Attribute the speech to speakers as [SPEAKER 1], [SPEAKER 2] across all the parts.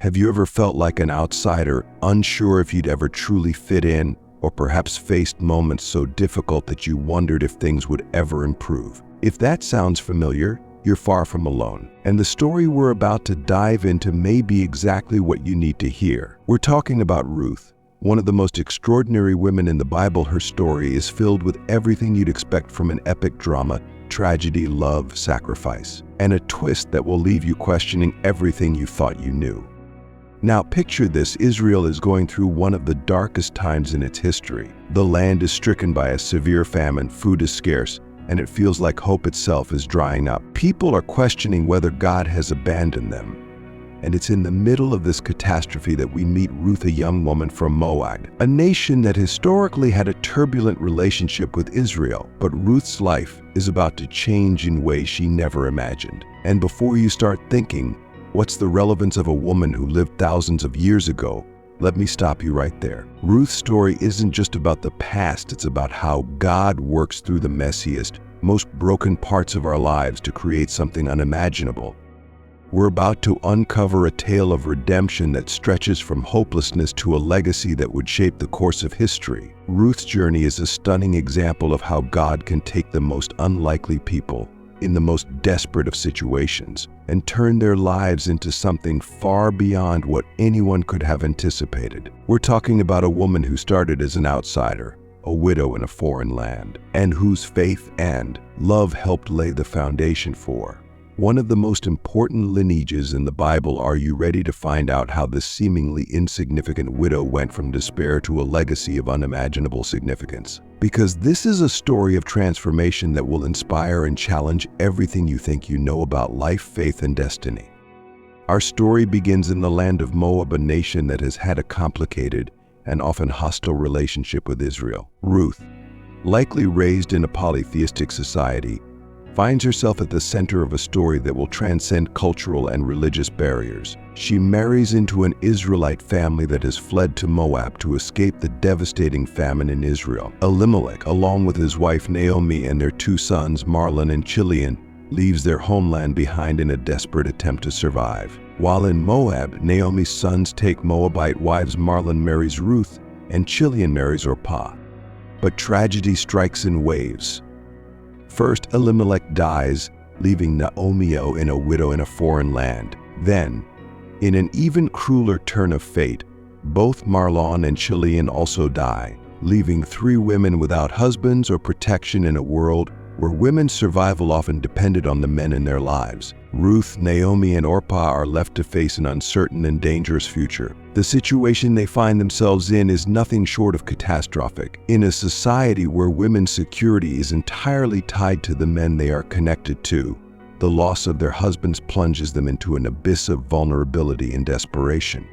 [SPEAKER 1] Have you ever felt like an outsider, unsure if you'd ever truly fit in, or perhaps faced moments so difficult that you wondered if things would ever improve? If that sounds familiar, you're far from alone. And the story we're about to dive into may be exactly what you need to hear. We're talking about Ruth, one of the most extraordinary women in the Bible. Her story is filled with everything you'd expect from an epic drama: tragedy, love, sacrifice, and a twist that will leave you questioning everything you thought you knew. Now picture this: Israel is going through one of the darkest times in its history. The land is stricken by a severe famine, food is scarce, and it feels like hope itself is drying up. People are questioning whether God has abandoned them. And it's in the middle of this catastrophe that we meet Ruth, a young woman from Moab, a nation that historically had a turbulent relationship with Israel. But Ruth's life is about to change in ways she never imagined. And before you start thinking, what's the relevance of a woman who lived thousands of years ago? Let me stop you right there. Ruth's story isn't just about the past, it's about how God works through the messiest, most broken parts of our lives to create something unimaginable. We're about to uncover a tale of redemption that stretches from hopelessness to a legacy that would shape the course of history. Ruth's journey is a stunning example of how God can take the most unlikely people in the most desperate of situations and turn their lives into something far beyond what anyone could have anticipated. We're talking about a woman who started as an outsider, a widow in a foreign land, and whose faith and love helped lay the foundation for one of the most important lineages in the Bible. Are you ready to find out how this seemingly insignificant widow went from despair to a legacy of unimaginable significance? Because this is a story of transformation that will inspire and challenge everything you think you know about life, faith, and destiny. Our story begins in the land of Moab, a nation that has had a complicated and often hostile relationship with Israel. Ruth, likely raised in a polytheistic society, finds herself at the center of a story that will transcend cultural and religious barriers. She marries into an Israelite family that has fled to Moab to escape the devastating famine in Israel. Elimelech, along with his wife Naomi and their two sons Mahlon and Chilion, leaves their homeland behind in a desperate attempt to survive. While in Moab, Naomi's sons take Moabite wives. Mahlon marries Ruth and Chilion marries Orpah. But tragedy strikes in waves. First, Elimelech dies, leaving Naomi a widow in a foreign land. Then, in an even crueler turn of fate, both Mahlon and Chilion also die, leaving three women without husbands or protection in a world where women's survival often depended on the men in their lives. Ruth, Naomi, and Orpah are left to face an uncertain and dangerous future. The situation they find themselves in is nothing short of catastrophic. In a society where women's security is entirely tied to the men they are connected to, the loss of their husbands plunges them into an abyss of vulnerability and desperation.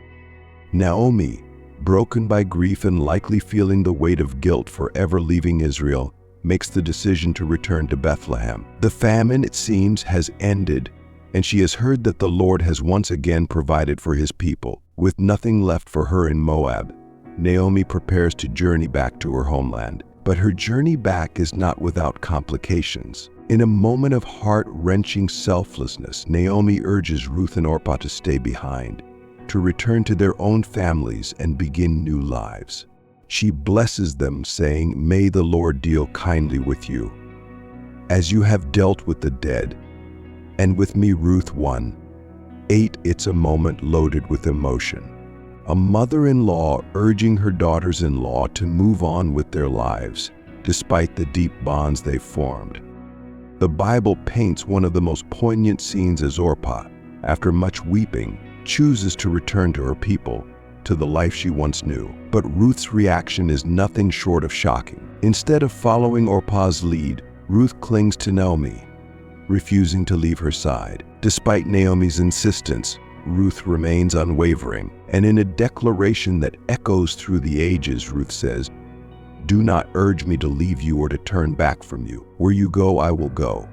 [SPEAKER 1] Naomi, broken by grief and likely feeling the weight of guilt for ever leaving Israel, makes the decision to return to Bethlehem. The famine, it seems, has ended, and she has heard that the Lord has once again provided for his people. With nothing left for her in Moab, Naomi prepares to journey back to her homeland. But her journey back is not without complications. In a moment of heart-wrenching selflessness, Naomi urges Ruth and Orpah to stay behind, to return to their own families and begin new lives. She blesses them, saying, "May the Lord deal kindly with you, as you have dealt with the dead, and with me." Ruth-One 8. It's a moment loaded with emotion. A mother-in-law urging her daughters-in-law to move on with their lives, despite the deep bonds they've formed. The Bible paints one of the most poignant scenes as Orpah, after much weeping, chooses to return to her people, to the life she once knew. But Ruth's reaction is nothing short of shocking. Instead of following Orpah's lead, Ruth clings to Naomi, refusing to leave her side. Despite Naomi's insistence, Ruth remains unwavering, and in a declaration that echoes through the ages, Ruth says, "Do not urge me to leave you or to turn back from you. Where you go, I will go.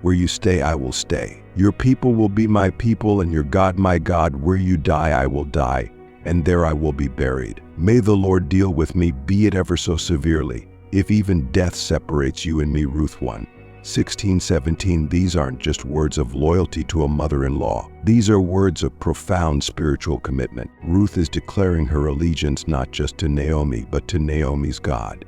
[SPEAKER 1] Where you stay, I will stay. Your people will be my people, and your God my God. Where you die, I will die, and there I will be buried. May the Lord deal with me, be it ever so severely, if even death separates you and me." Ruth-One 16:17. These aren't just words of loyalty to a mother-in-law. These are words of profound spiritual commitment. Ruth is declaring her allegiance not just to Naomi, but to Naomi's God.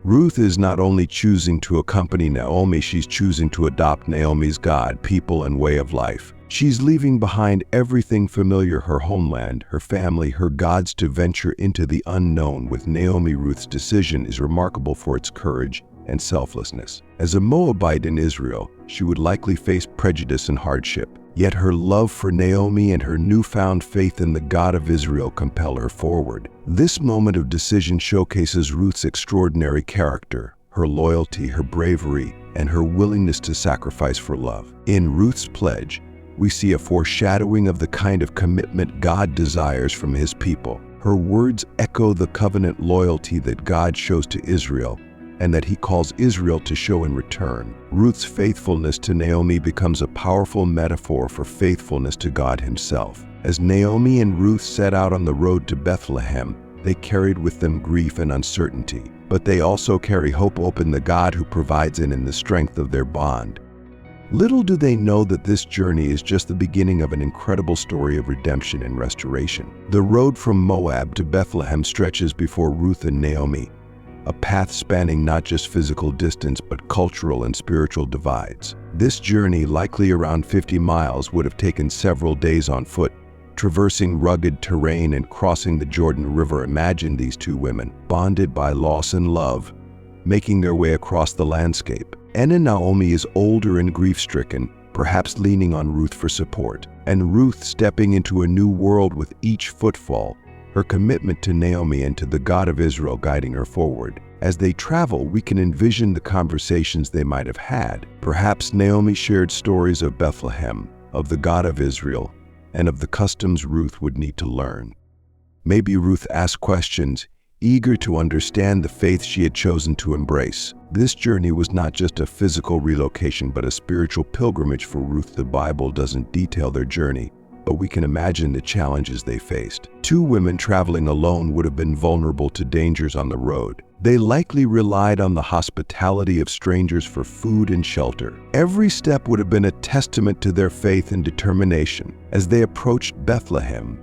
[SPEAKER 1] Ruth is not only choosing to accompany Naomi, she's choosing to adopt Naomi's God, people, and way of life. She's leaving behind everything familiar, her homeland, her family, her gods, to venture into the unknown with Naomi. Ruth's decision is remarkable for its courage and selflessness. As a Moabite in Israel, she would likely face prejudice and hardship. Yet her love for Naomi and her newfound faith in the God of Israel compel her forward. This moment of decision showcases Ruth's extraordinary character, her loyalty, her bravery, and her willingness to sacrifice for love. In Ruth's pledge, we see a foreshadowing of the kind of commitment God desires from His people. Her words echo the covenant loyalty that God shows to Israel and that He calls Israel to show in return. Ruth's faithfulness to Naomi becomes a powerful metaphor for faithfulness to God Himself. As Naomi and Ruth set out on the road to Bethlehem, they carried with them grief and uncertainty, but they also carry hope in the God who provides in the strength of their bond. Little do they know that this journey is just the beginning of an incredible story of redemption and restoration. The road from Moab to Bethlehem stretches before Ruth and Naomi, a path spanning not just physical distance but cultural and spiritual divides. This journey, likely around 50 miles, would have taken several days on foot, traversing rugged terrain and crossing the Jordan River. Imagine these two women, bonded by loss and love, making their way across the landscape. Naomi is older and grief-stricken, perhaps leaning on Ruth for support, and Ruth stepping into a new world with each footfall, her commitment to Naomi and to the God of Israel guiding her forward. As they travel, we can envision the conversations they might have had. Perhaps Naomi shared stories of Bethlehem, of the God of Israel, and of the customs Ruth would need to learn. Maybe Ruth asked questions, eager to understand the faith she had chosen to embrace. This journey was not just a physical relocation, but a spiritual pilgrimage for Ruth. The Bible doesn't detail their journey, but we can imagine the challenges they faced. Two women traveling alone would have been vulnerable to dangers on the road. They likely relied on the hospitality of strangers for food and shelter. Every step would have been a testament to their faith and determination. As they approached Bethlehem,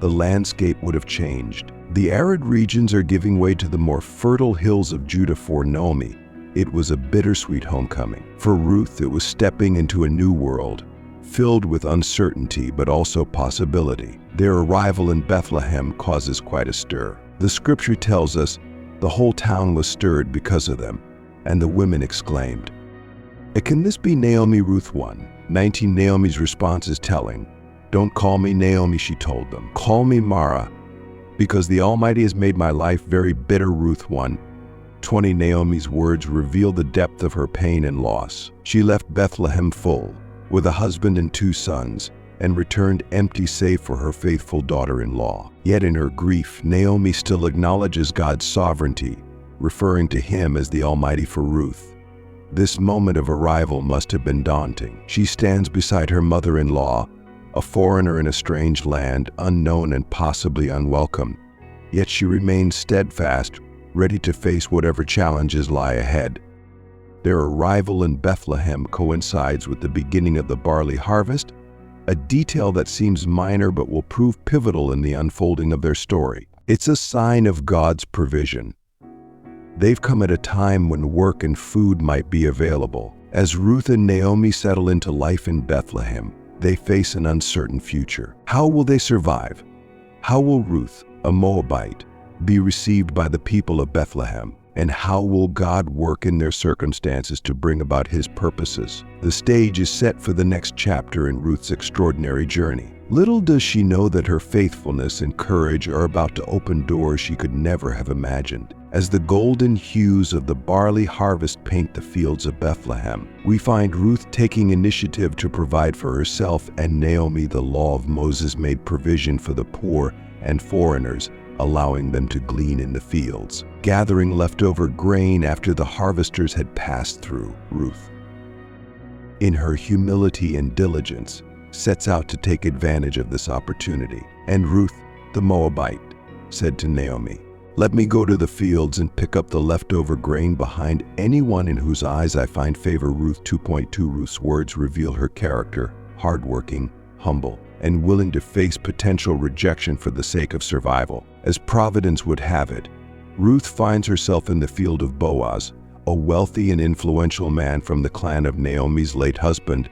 [SPEAKER 1] the landscape would have changed. The arid regions are giving way to the more fertile hills of Judah. For Naomi, it was a bittersweet homecoming. For Ruth, it was stepping into a new world, filled with uncertainty but also possibility. Their arrival in Bethlehem causes quite a stir. The scripture tells us the whole town was stirred because of them, and the women exclaimed. Can this be Naomi? Ruth-One. 19. Naomi's response is telling. Don't call me Naomi, she told them. Call me Mara, because the Almighty has made my life very bitter. Ruth-One. 20. Naomi's words reveal the depth of her pain and loss. She left Bethlehem full, with a husband and 2 sons, and returned empty save for her faithful daughter-in-law. Yet in her grief, Naomi still acknowledges God's sovereignty, referring to Him as the Almighty. For Ruth, this moment of arrival must have been daunting. She stands beside her mother-in-law, a foreigner in a strange land, unknown and possibly unwelcome. Yet she remains steadfast, ready to face whatever challenges lie ahead. Their arrival in Bethlehem coincides with the beginning of the barley harvest, a detail that seems minor but will prove pivotal in the unfolding of their story. It's a sign of God's provision. They've come at a time when work and food might be available. As Ruth and Naomi settle into life in Bethlehem, they face an uncertain future. How will they survive? How will Ruth, a Moabite, be received by the people of Bethlehem? And how will God work in their circumstances to bring about His purposes? The stage is set for the next chapter in Ruth's extraordinary journey. Little does she know that her faithfulness and courage are about to open doors she could never have imagined. As the golden hues of the barley harvest paint the fields of Bethlehem, we find Ruth taking initiative to provide for herself, and Naomi, the law of Moses, made provision for the poor and foreigners, allowing them to glean in the fields, gathering leftover grain after the harvesters had passed through. Ruth, in her humility and diligence, sets out to take advantage of this opportunity. And Ruth, the Moabite, said to Naomi, Let me go to the fields and pick up the leftover grain behind anyone in whose eyes I find favor. Ruth 2.2. Ruth's words reveal her character: hardworking, humble, and willing to face potential rejection for the sake of survival. As Providence would have it, Ruth finds herself in the field of Boaz, a wealthy and influential man from the clan of Naomi's late husband,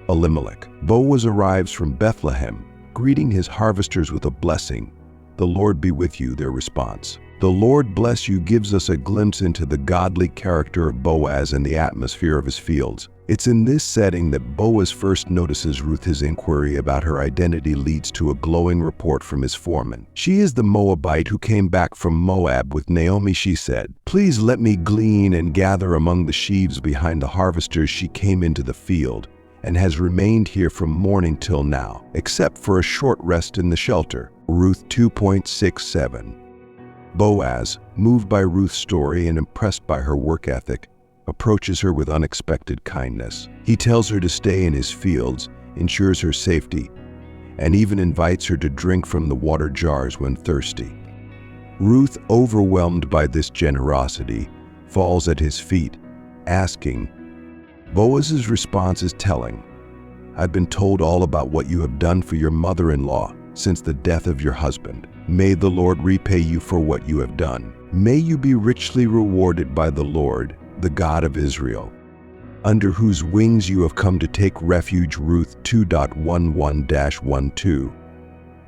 [SPEAKER 1] Elimelech. Boaz arrives from Bethlehem, greeting his harvesters with a blessing. "The Lord be with you," their response. "The Lord bless you" gives us a glimpse into the godly character of Boaz and the atmosphere of his fields. It's in this setting that Boaz first notices Ruth. His inquiry about her identity leads to a glowing report from his foreman. "She is the Moabite who came back from Moab with Naomi," she said. "Please let me glean and gather among the sheaves behind the harvesters." She came into the field and has remained here from morning till now, except for a short rest in the shelter. Ruth 2.67. Boaz, moved by Ruth's story and impressed by her work ethic, approaches her with unexpected kindness. He tells her to stay in his fields, ensures her safety, and even invites her to drink from the water jars when thirsty. Ruth, overwhelmed by this generosity, falls at his feet, asking. Boaz's response is telling. "I've been told all about what you have done for your mother-in-law since the death of your husband. May the Lord repay you for what you have done. May you be richly rewarded by the Lord, the God of Israel, under whose wings you have come to take refuge." Ruth 2.11-12.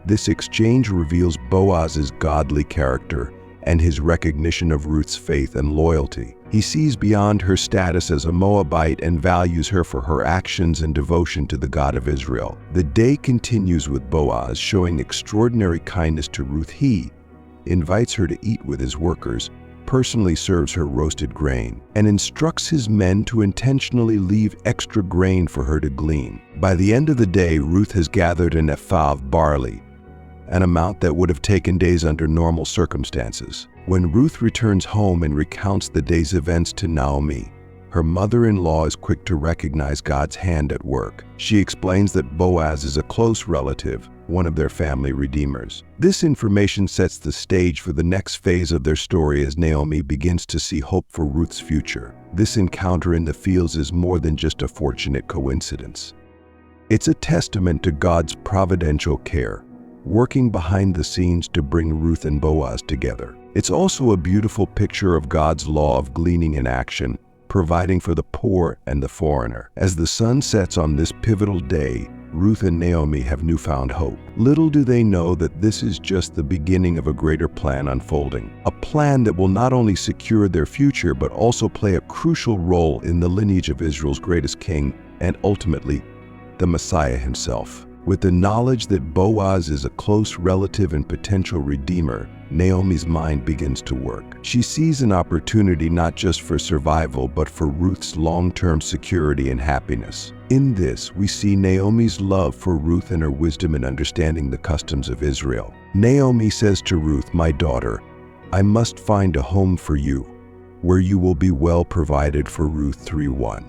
[SPEAKER 1] This exchange reveals Boaz's godly character and his recognition of Ruth's faith and loyalty. He sees beyond her status as a Moabite and values her for her actions and devotion to the God of Israel. The day continues with Boaz showing extraordinary kindness to Ruth. He invites her to eat with his workers, personally serves her roasted grain, and instructs his men to intentionally leave extra grain for her to glean. By the end of the day, Ruth has gathered an ephah of barley, an amount that would have taken days under normal circumstances. When Ruth returns home and recounts the day's events to Naomi, her mother-in-law is quick to recognize God's hand at work. She explains that Boaz is a close relative, one of their family redeemers. This information sets the stage for the next phase of their story as Naomi begins to see hope for Ruth's future. This encounter in the fields is more than just a fortunate coincidence. It's a testament to God's providential care, working behind the scenes to bring Ruth and Boaz together. It's also a beautiful picture of God's law of gleaning in action, providing for the poor and the foreigner. As the sun sets on this pivotal day, Ruth and Naomi have newfound hope. Little do they know that this is just the beginning of a greater plan unfolding, a plan that will not only secure their future but also play a crucial role in the lineage of Israel's greatest king and ultimately the Messiah himself. With the knowledge that Boaz is a close relative and potential redeemer, Naomi's mind begins to work. She sees an opportunity not just for survival, but for Ruth's long-term security and happiness. In this, we see Naomi's love for Ruth and her wisdom in understanding the customs of Israel. Naomi says to Ruth, "My daughter, I must find a home for you, where you will be well provided for." Ruth 3:1.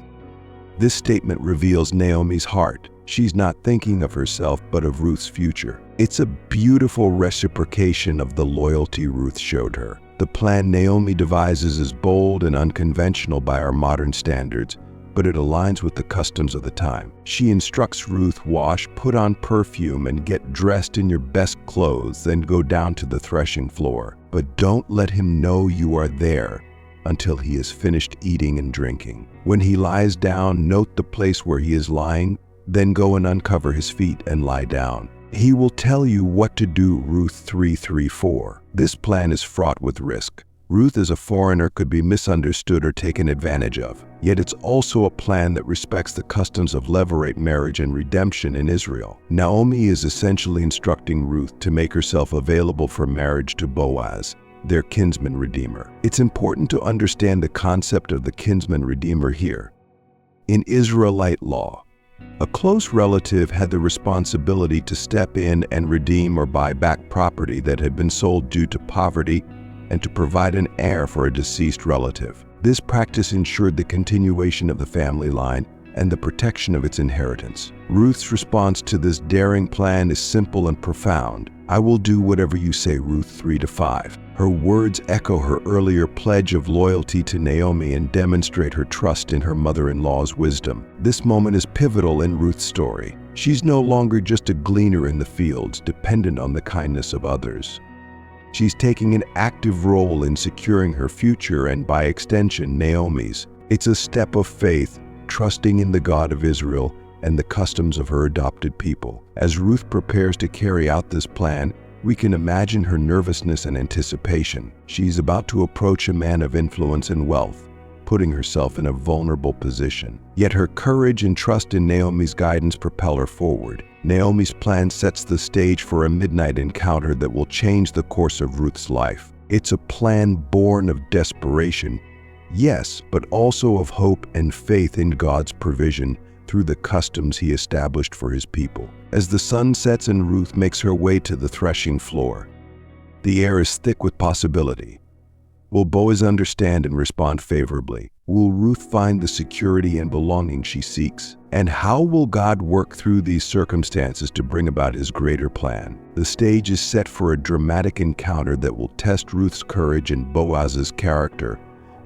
[SPEAKER 1] This statement reveals Naomi's heart. She's not thinking of herself, but of Ruth's future. It's a beautiful reciprocation of the loyalty Ruth showed her. The plan Naomi devises is bold and unconventional by our modern standards, but it aligns with the customs of the time. She instructs Ruth, "Wash, put on perfume, and get dressed in your best clothes, then go down to the threshing floor. But don't let him know you are there until he has finished eating and drinking. When he lies down, note the place where he is lying, then go and uncover his feet and lie down. He will tell you what to do." Ruth 3:3-4. This plan is fraught with risk. Ruth as a foreigner could be misunderstood or taken advantage of. Yet it's also a plan that respects the customs of levirate marriage and redemption in Israel. Naomi is essentially instructing Ruth to make herself available for marriage to Boaz, their kinsman redeemer. It's important to understand the concept of the kinsman redeemer here. In Israelite law, a close relative had the responsibility to step in and redeem or buy back property that had been sold due to poverty and to provide an heir for a deceased relative. This practice ensured the continuation of the family line and the protection of its inheritance. Ruth's response to this daring plan is simple and profound. "I will do whatever you say," Ruth 3-5. Her words echo her earlier pledge of loyalty to Naomi and demonstrate her trust in her mother-in-law's wisdom. This moment is pivotal in Ruth's story. She's no longer just a gleaner in the fields, dependent on the kindness of others. She's taking an active role in securing her future and, by extension, Naomi's. It's a step of faith, trusting in the God of Israel and the customs of her adopted people. As Ruth prepares to carry out this plan, we can imagine her nervousness and anticipation. She's about to approach a man of influence and wealth, putting herself in a vulnerable position. Yet her courage and trust in Naomi's guidance propel her forward. Naomi's plan sets the stage for a midnight encounter that will change the course of Ruth's life. It's a plan born of desperation, yes, but also of hope and faith in God's provision through the customs He established for His people. As the sun sets and Ruth makes her way to the threshing floor, the air is thick with possibility. Will Boaz understand and respond favorably? Will Ruth find the security and belonging she seeks? And how will God work through these circumstances to bring about His greater plan? The stage is set for a dramatic encounter that will test Ruth's courage and Boaz's character,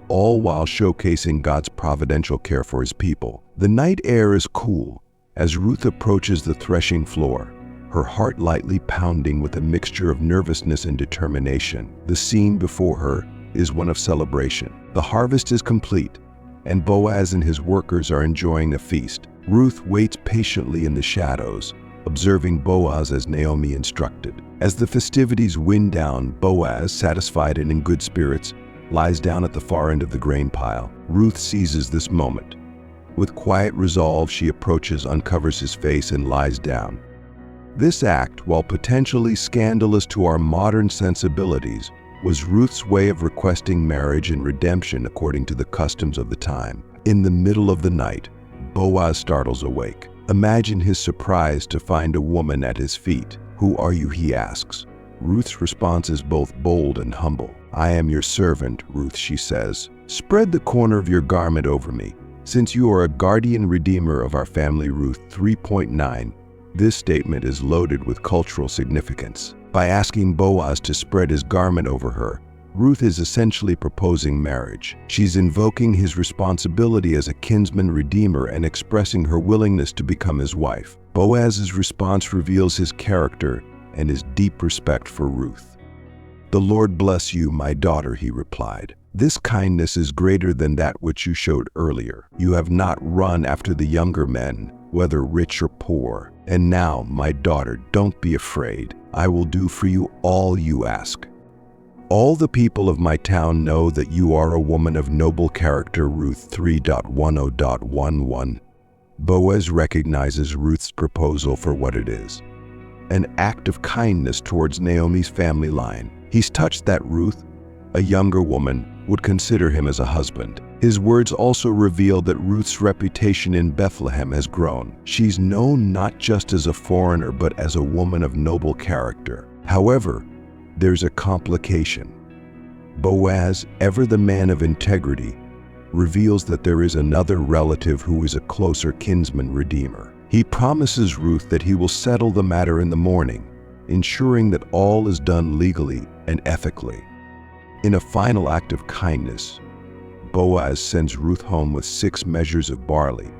[SPEAKER 1] all while showcasing God's providential care for His people. The night air is cool as Ruth approaches the threshing floor, her heart lightly pounding with a mixture of nervousness and determination. The scene before her is one of celebration. The harvest is complete, and Boaz and his workers are enjoying a feast. Ruth waits patiently in the shadows, observing Boaz as Naomi instructed. As the festivities wind down, Boaz, satisfied and in good spirits, lies down at the far end of the grain pile. Ruth seizes this moment. With quiet resolve, she approaches, uncovers his face, and lies down. This act, while potentially scandalous to our modern sensibilities, was Ruth's way of requesting marriage and redemption according to the customs of the time. In the middle of the night, Boaz startles awake. Imagine his surprise to find a woman at his feet. "Who are you?" he asks. Ruth's response is both bold and humble. "I am your servant, Ruth," she says. "Spread the corner of your garment over me, since you are a guardian redeemer of our family." Ruth 3.9. This statement is loaded with cultural significance. By asking Boaz to spread his garment over her, Ruth is essentially proposing marriage. She's invoking his responsibility as a kinsman redeemer and expressing her willingness to become his wife. Boaz's response reveals his character and his deep respect for Ruth. "The Lord bless you, my daughter," he replied. "This kindness is greater than that which you showed earlier. You have not run after the younger men, whether rich or poor. And now, my daughter, don't be afraid. I will do for you all you ask. All the people of my town know that you are a woman of noble character." Ruth 3.10.11. Boaz recognizes Ruth's proposal for what it is: an act of kindness towards Naomi's family line. He's touched that Ruth, a younger woman, would consider him as a husband. His words also reveal that Ruth's reputation in Bethlehem has grown. She's known not just as a foreigner, but as a woman of noble character. However, there's a complication. Boaz, ever the man of integrity, reveals that there is another relative who is a closer kinsman redeemer. He promises Ruth that he will settle the matter in the morning, ensuring that all is done legally and ethically. In a final act of kindness, Boaz sends Ruth home with 6 measures of barley,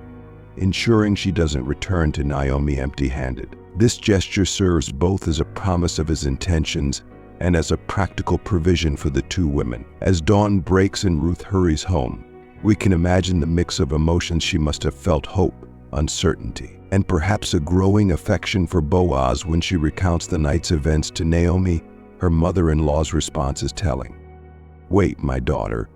[SPEAKER 1] ensuring she doesn't return to Naomi empty-handed. This gesture serves both as a promise of his intentions and as a practical provision for the two women. As dawn breaks and Ruth hurries home, we can imagine the mix of emotions she must have felt: hope, uncertainty, and perhaps a growing affection for Boaz. When she recounts the night's events to Naomi, her mother-in-law's response is telling. "Wait, my daughter,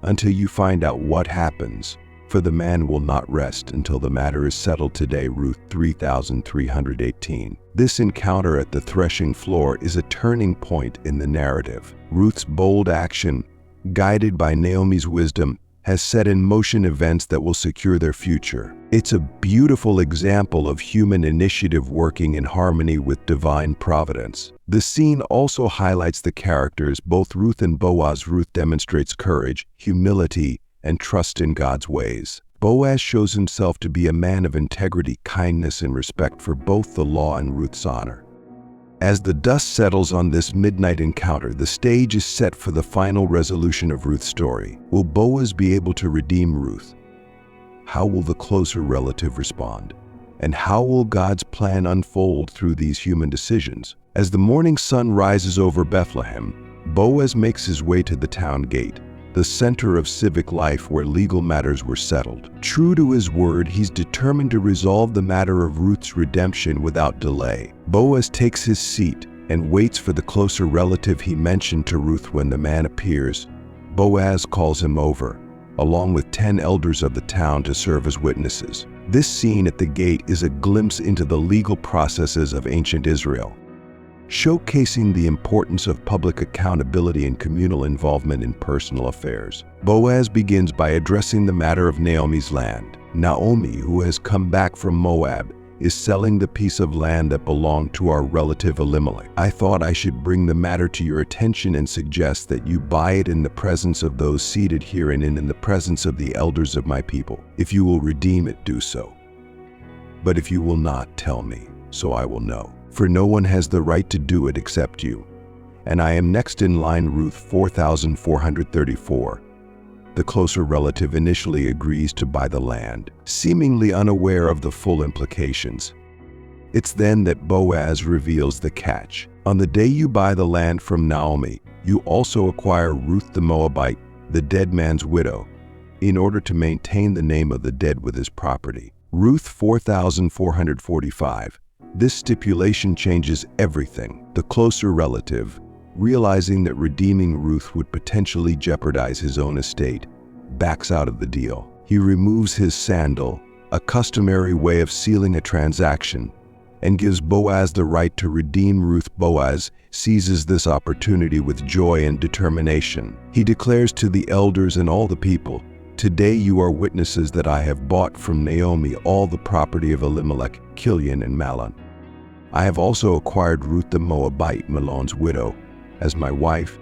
[SPEAKER 1] until you find out what happens, for the man will not rest until the matter is settled today." Ruth 3,318. This encounter at the threshing floor is a turning point in the narrative. Ruth's bold action, guided by Naomi's wisdom, has set in motion events that will secure their future. It's a beautiful example of human initiative working in harmony with divine providence. The scene also highlights the characters, both Ruth and Boaz. Ruth demonstrates courage, humility, and trust in God's ways. Boaz shows himself to be a man of integrity, kindness, and respect for both the law and Ruth's honor. As the dust settles on this midnight encounter, the stage is set for the final resolution of Ruth's story. Will Boaz be able to redeem Ruth? How will the closer relative respond? And how will God's plan unfold through these human decisions? As the morning sun rises over Bethlehem, Boaz makes his way to the town gate, the center of civic life where legal matters were settled. True to his word, he's determined to resolve the matter of Ruth's redemption without delay. Boaz takes his seat and waits for the closer relative he mentioned to Ruth. When the man appears, Boaz calls him over, along with 10 elders of the town, to serve as witnesses. This scene at the gate is a glimpse into the legal processes of ancient Israel, showcasing the importance of public accountability and communal involvement in personal affairs. Boaz begins by addressing the matter of Naomi's land. Naomi, who has come back from Moab, is selling the piece of land that belonged to our relative Elimelech. I thought I should bring the matter to your attention and suggest that you buy it in the presence of those seated herein and in the presence of the elders of my people. If you will redeem it, do so. But if you will not, tell me, so I will know. For no one has the right to do it except you. And I am next in line. Ruth 4434. The closer relative initially agrees to buy the land, seemingly unaware of the full implications. It's then that Boaz reveals the catch. On the day you buy the land from Naomi, you also acquire Ruth the Moabite, the dead man's widow, in order to maintain the name of the dead with his property. Ruth 4445. This stipulation changes everything. The closer relative, realizing that redeeming Ruth would potentially jeopardize his own estate, backs out of the deal. He removes his sandal, a customary way of sealing a transaction, and gives Boaz the right to redeem Ruth. Boaz seizes this opportunity with joy and determination. He declares to the elders and all the people, "Today you are witnesses that I have bought from Naomi all the property of Elimelech, Kilion, and Mahlon. I have also acquired Ruth the Moabite, Mahlon's widow, as my wife,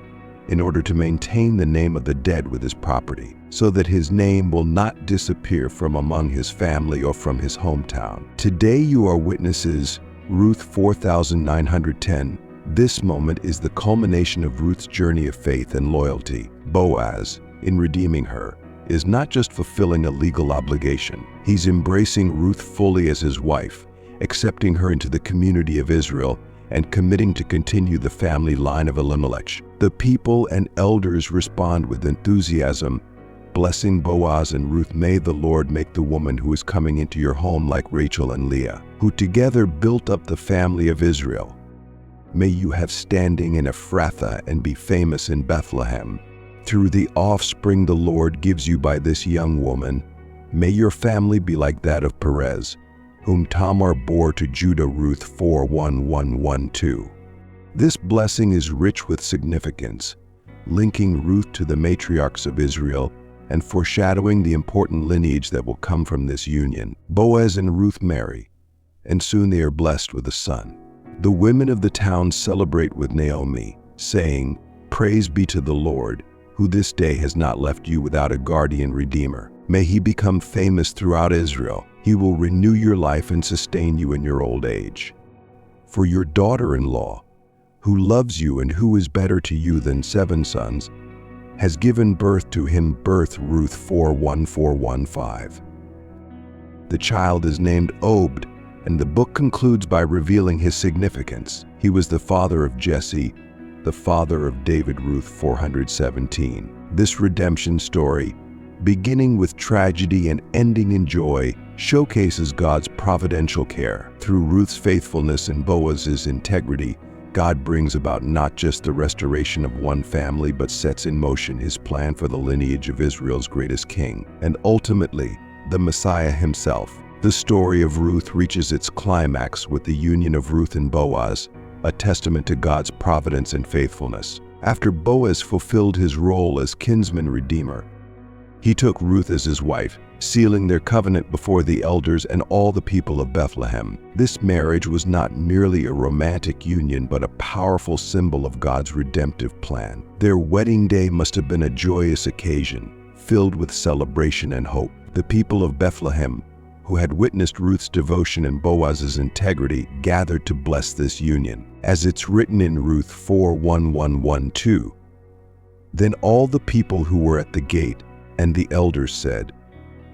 [SPEAKER 1] in order to maintain the name of the dead with his property, so that his name will not disappear from among his family or from his hometown. Today you are witnesses." Ruth 4910. This moment is the culmination of Ruth's journey of faith and loyalty. Boaz, in redeeming her, is not just fulfilling a legal obligation. He's embracing Ruth fully as his wife, accepting her into the community of Israel, and committing to continue the family line of Elimelech. The people and elders respond with enthusiasm, blessing Boaz and Ruth. "May the Lord make the woman who is coming into your home like Rachel and Leah, who together built up the family of Israel. May you have standing in Ephrathah and be famous in Bethlehem. Through the offspring the Lord gives you by this young woman, may your family be like that of Perez, whom Tamar bore to Judah." Ruth 4:11-12. This blessing is rich with significance, linking Ruth to the matriarchs of Israel and foreshadowing the important lineage that will come from this union. Boaz and Ruth marry, and soon they are blessed with a son. The women of the town celebrate with Naomi, saying, "Praise be to the Lord, who this day has not left you without a guardian redeemer. May he become famous throughout Israel. He will renew your life and sustain you in your old age. For your daughter-in-law, who loves you and who is better to you than 7 sons, has given birth to him." Ruth 4:14-15. The child is named Obed, and the book concludes by revealing his significance. He was the father of Jesse, the father of David. Ruth 417. This redemption story, beginning with tragedy and ending in joy, showcases God's providential care. Through Ruth's faithfulness and Boaz's integrity, God brings about not just the restoration of one family, but sets in motion his plan for the lineage of Israel's greatest king, and ultimately, the Messiah himself. The story of Ruth reaches its climax with the union of Ruth and Boaz, a testament to God's providence and faithfulness. After Boaz fulfilled his role as kinsman redeemer, he took Ruth as his wife, sealing their covenant before the elders and all the people of Bethlehem. This marriage was not merely a romantic union, but a powerful symbol of God's redemptive plan. Their wedding day must have been a joyous occasion, filled with celebration and hope. The people of Bethlehem, who had witnessed Ruth's devotion and Boaz's integrity, gathered to bless this union. As it's written in Ruth 4:11-12, "Then all the people who were at the gate and the elders said,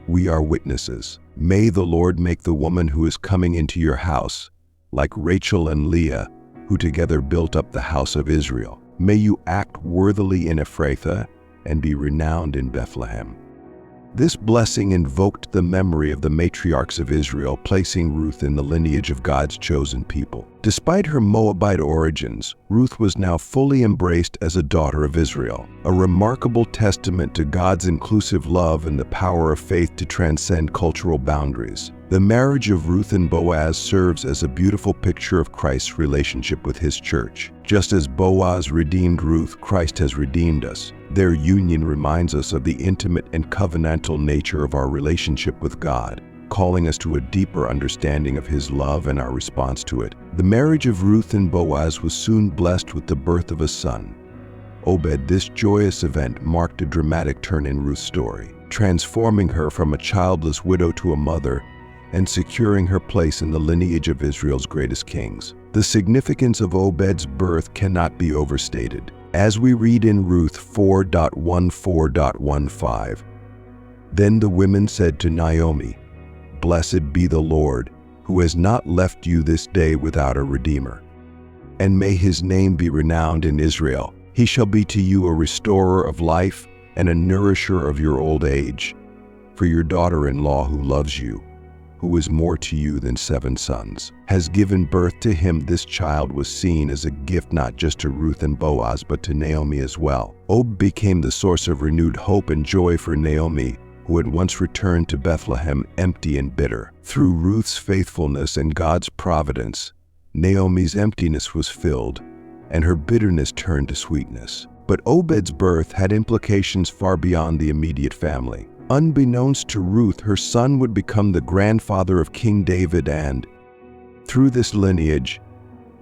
[SPEAKER 1] 'We are witnesses. May the Lord make the woman who is coming into your house like Rachel and Leah, who together built up the house of Israel. May you act worthily in Ephrathah and be renowned in Bethlehem.'" This blessing invoked the memory of the matriarchs of Israel, placing Ruth in the lineage of God's chosen people. Despite her Moabite origins, Ruth was now fully embraced as a daughter of Israel, a remarkable testament to God's inclusive love and the power of faith to transcend cultural boundaries. The marriage of Ruth and Boaz serves as a beautiful picture of Christ's relationship with his church. Just as Boaz redeemed Ruth, Christ has redeemed us. Their union reminds us of the intimate and covenantal nature of our relationship with God, calling us to a deeper understanding of his love and our response to it. The marriage of Ruth and Boaz was soon blessed with the birth of a son, Obed. This joyous event marked a dramatic turn in Ruth's story, transforming her from a childless widow to a mother and securing her place in the lineage of Israel's greatest kings. The significance of Obed's birth cannot be overstated. As we read in Ruth 4:14-15, "Then the women said to Naomi, 'Blessed be the Lord, who has not left you this day without a redeemer. And may his name be renowned in Israel. He shall be to you a restorer of life and a nourisher of your old age. For your daughter-in-law who loves you, who is more to you than 7 sons, has given birth to him.'" This child was seen as a gift not just to Ruth and Boaz, but to Naomi as well. Obed became the source of renewed hope and joy for Naomi, who had once returned to Bethlehem empty and bitter. Through Ruth's faithfulness and God's providence, Naomi's emptiness was filled, and her bitterness turned to sweetness. But Obed's birth had implications far beyond the immediate family. Unbeknownst to Ruth, her son would become the grandfather of King David and, through this lineage,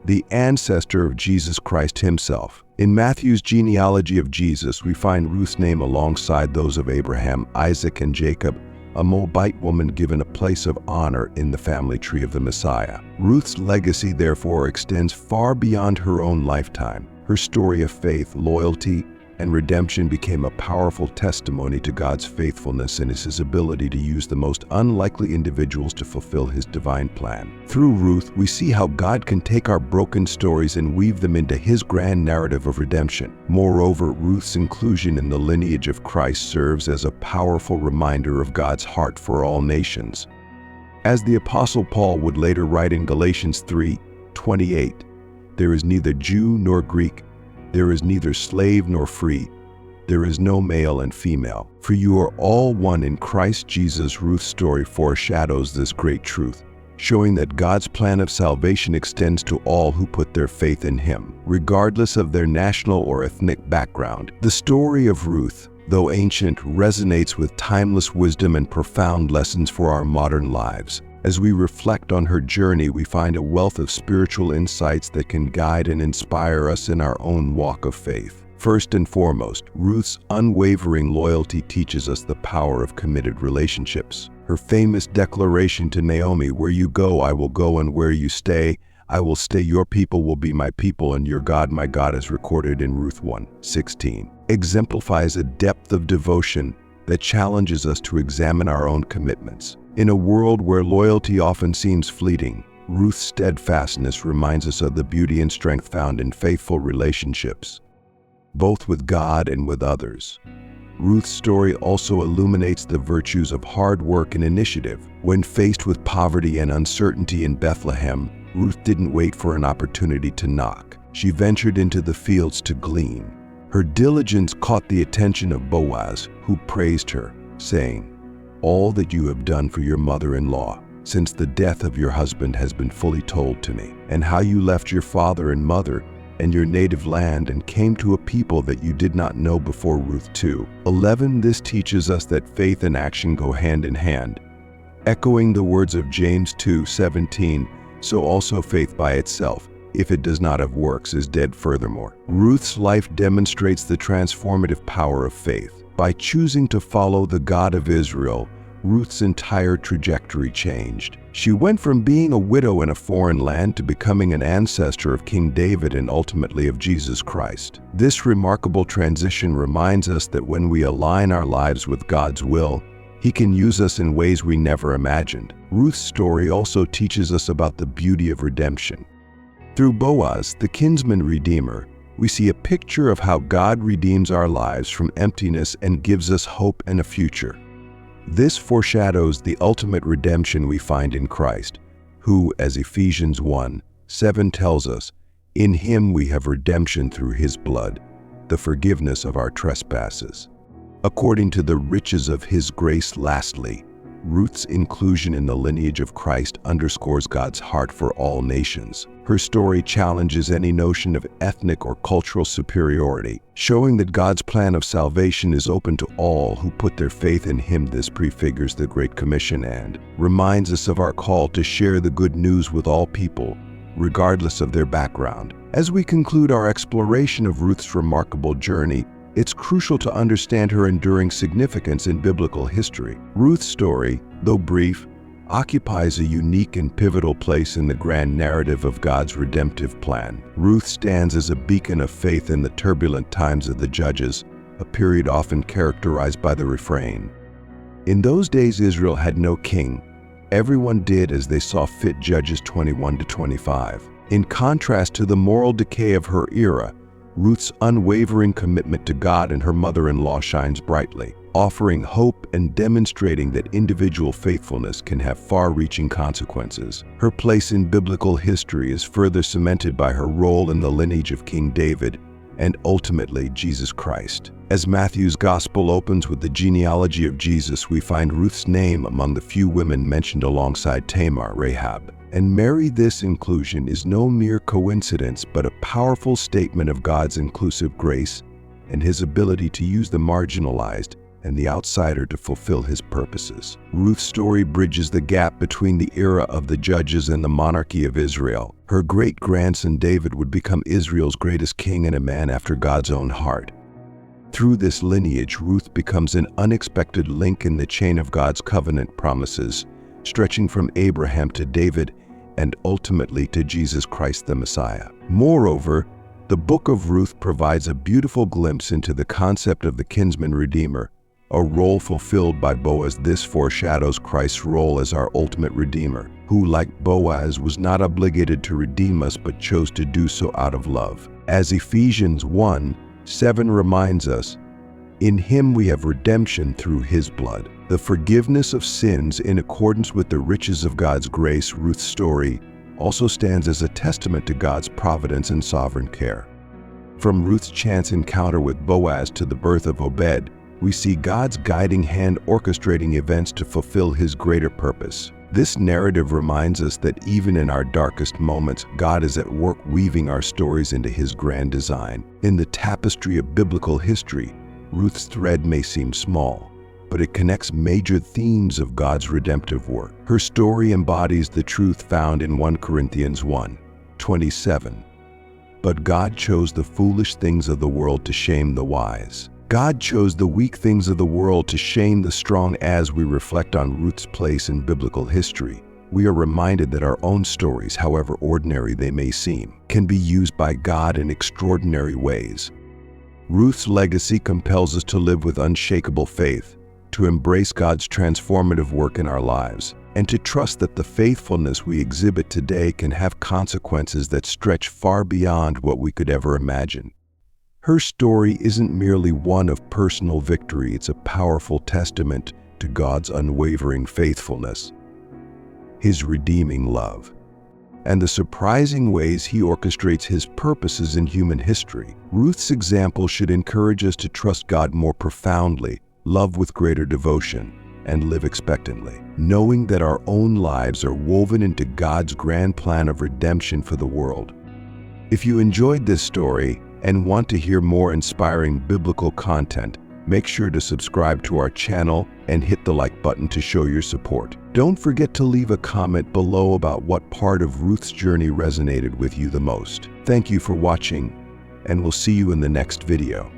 [SPEAKER 1] the ancestor of Jesus Christ himself. In Matthew's genealogy of Jesus, we find Ruth's name alongside those of Abraham, Isaac, and Jacob, a Moabite woman given a place of honor in the family tree of the Messiah. Ruth's legacy, therefore, extends far beyond her own lifetime. Her story of faith, loyalty, and redemption became a powerful testimony to God's faithfulness and his ability to use the most unlikely individuals to fulfill his divine plan. Through Ruth, we see how God can take our broken stories and weave them into his grand narrative of redemption. Moreover, Ruth's inclusion in the lineage of Christ serves as a powerful reminder of God's heart for all nations. As the Apostle Paul would later write in Galatians 3:28, "There is neither Jew nor Greek, there is neither slave nor free, there is no male and female, for you are all one in Christ Jesus." Ruth's story foreshadows this great truth, showing that God's plan of salvation extends to all who put their faith in him, regardless of their national or ethnic background. The story of Ruth, though ancient, resonates with timeless wisdom and profound lessons for our modern lives. As we reflect on her journey, we find a wealth of spiritual insights that can guide and inspire us in our own walk of faith. First and foremost, Ruth's unwavering loyalty teaches us the power of committed relationships. Her famous declaration to Naomi, "Where you go, I will go, and where you stay, I will stay. Your people will be my people, and your God, my God," is recorded in Ruth-One 16, exemplifies a depth of devotion that challenges us to examine our own commitments. In a world where loyalty often seems fleeting, Ruth's steadfastness reminds us of the beauty and strength found in faithful relationships, both with God and with others. Ruth's story also illuminates the virtues of hard work and initiative. When faced with poverty and uncertainty in Bethlehem, Ruth didn't wait for an opportunity to knock. She ventured into the fields to glean. Her diligence caught the attention of Boaz, who praised her, saying, "All that you have done for your mother-in-law since the death of your husband has been fully told to me, and how you left your father and mother and your native land and came to a people that you did not know before." Ruth 2:11. This teaches us that faith and action go hand in hand. Echoing the words of James 2:17, "So also faith by itself, if it does not have works, is dead." Furthermore, Ruth's life demonstrates the transformative power of faith. By choosing to follow the God of Israel, Ruth's entire trajectory changed. She went from being a widow in a foreign land to becoming an ancestor of King David and ultimately of Jesus Christ. This remarkable transition reminds us that when we align our lives with God's will, He can use us in ways we never imagined. Ruth's story also teaches us about the beauty of redemption. Through Boaz, the kinsman redeemer, we see a picture of how God redeems our lives from emptiness and gives us hope and a future. This foreshadows the ultimate redemption we find in Christ, who, as Ephesians 1:7 tells us, in Him we have redemption through His blood, the forgiveness of our trespasses. According to the riches of His grace, lastly, Ruth's inclusion in the lineage of Christ underscores God's heart for all nations. Her story challenges any notion of ethnic or cultural superiority, showing that God's plan of salvation is open to all who put their faith in Him. This prefigures the Great Commission and reminds us of our call to share the good news with all people, regardless of their background. As we conclude our exploration of Ruth's remarkable journey, it's crucial to understand her enduring significance in biblical history. Ruth's story, though brief, occupies a unique and pivotal place in the grand narrative of God's redemptive plan. Ruth stands as a beacon of faith in the turbulent times of the Judges, a period often characterized by the refrain, "In those days Israel had no king. Everyone did as they saw fit." Judges 21-25. In contrast to the moral decay of her era, Ruth's unwavering commitment to God and her mother-in-law shines brightly, offering hope and demonstrating that individual faithfulness can have far-reaching consequences. Her place in biblical history is further cemented by her role in the lineage of King David and ultimately Jesus Christ. As Matthew's Gospel opens with the genealogy of Jesus, we find Ruth's name among the few women mentioned alongside Tamar, Rahab, and Mary. This inclusion is no mere coincidence, but a powerful statement of God's inclusive grace and His ability to use the marginalized and the outsider to fulfill His purposes. Ruth's story bridges the gap between the era of the Judges and the monarchy of Israel. Her great-grandson David would become Israel's greatest king and a man after God's own heart. Through this lineage, Ruth becomes an unexpected link in the chain of God's covenant promises, stretching from Abraham to David and ultimately to Jesus Christ the Messiah. Moreover, the book of Ruth provides a beautiful glimpse into the concept of the kinsman redeemer, a role fulfilled by Boaz. This foreshadows Christ's role as our ultimate redeemer, who, like Boaz, was not obligated to redeem us but chose to do so out of love. As Ephesians 1:7 reminds us, in Him we have redemption through His blood, the forgiveness of sins in accordance with the riches of God's grace. Ruth's story also stands as a testament to God's providence and sovereign care. From Ruth's chance encounter with Boaz to the birth of Obed, we see God's guiding hand orchestrating events to fulfill His greater purpose. This narrative reminds us that even in our darkest moments, God is at work weaving our stories into His grand design. In the tapestry of biblical history, Ruth's thread may seem small, but it connects major themes of God's redemptive work. Her story embodies the truth found in 1 Corinthians 1:27. But God chose the foolish things of the world to shame the wise. God chose the weak things of the world to shame the strong. As we reflect on Ruth's place in biblical history, we are reminded that our own stories, however ordinary they may seem, can be used by God in extraordinary ways. Ruth's legacy compels us to live with unshakable faith, to embrace God's transformative work in our lives, and to trust that the faithfulness we exhibit today can have consequences that stretch far beyond what we could ever imagine. Her story isn't merely one of personal victory, it's a powerful testament to God's unwavering faithfulness, His redeeming love, and the surprising ways He orchestrates His purposes in human history. Ruth's example should encourage us to trust God more profoundly, love with greater devotion, and live expectantly, knowing that our own lives are woven into God's grand plan of redemption for the world. If you enjoyed this story and want to hear more inspiring biblical content, make sure to subscribe to our channel and hit the like button to show your support. Don't forget to leave a comment below about what part of Ruth's journey resonated with you the most. Thank you for watching, and we'll see you in the next video.